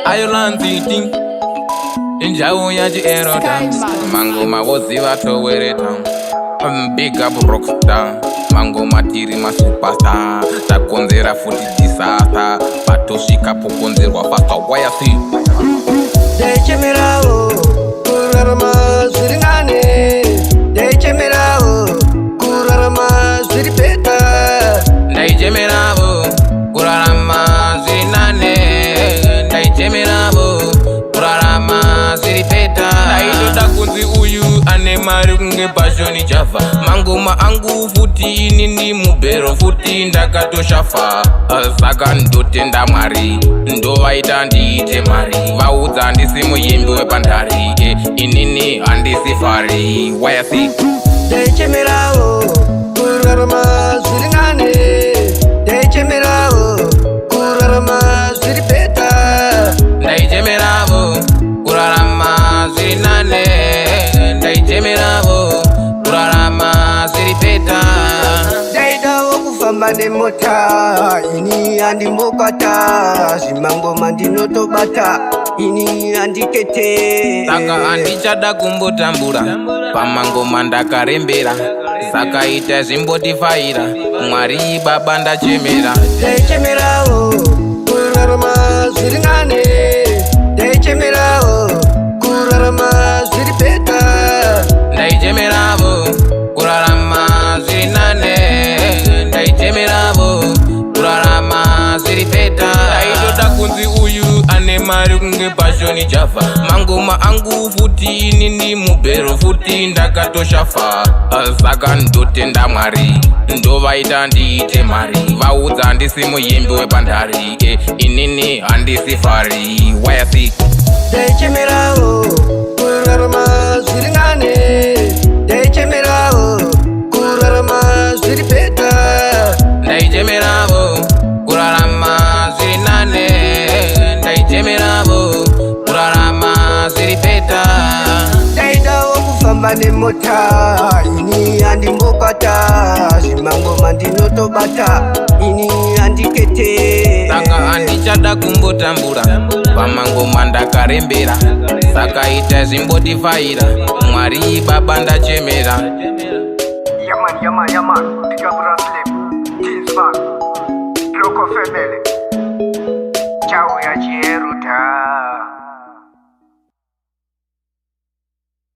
Ayolanziti Injawo ya Erota Mango mawoziva towereta Big up rockstar Mango matiri ma superstar Takonzera futi disaster Patoshika pokonzerwa fasta wayasi Dechemirao Kurarama ziringane Dechemirao Kurarama ziripeta Dechemirao Kurarama zirinane Dechemirao Kurarama ziripeta Daito takunzi uyu ane mari kunge pashoni chafa Mangoma angu futi nini mubero futi ndakatoshafa Saka ndotenda mwari ndovaita ndiite mari Vaudza ndisi muyimbi wepandari inini handisi fari wayasi Dechemirao Kurarama ziringane Dechemirao Kurarama ziripeta Ndaichemiravo kurarama zirinane Ndaichemiravo kurarama ziripeta Daida wakufamba nemota ini andimbokata Zimangoma ndinotobata ini andikete Saka handichada kumbotambura pamangoma ndakarembera Saka ita zvimbotifaira Mwari baba ndachemera Dechemirao Kurarama ziringane Dechemirao Kurarama ziripeta Ndaichemeravo kurarama zirinane Ndaichemeravo kurarama ziripeta Daitoda kunzi uyu ane mari kunge pashoni chafa Mangoma angu futi nini mubero futi ndakatoshafa Saka ndotenda mwari ndovaita ndiite mari Vaudza ndisi muyimbi wepandari inini handisi fari wayasi Dechemirao Kurarama ziringane Dechemirao Kurarama ziripeta Ndaichemeravo kurarama zirinane Ndaichemeravo kurarama ziripeta Daida wakufamba nemota ini andimbokata Zimangoma ndinotobata ini andikete Saka handichada kumbotambura pamangoma ndakarembera Saka ita zvimbotifaira Mwari baba ndachemera Yaman, pick up Raslim, Teens Man, Loco Family, Ciao ya GM.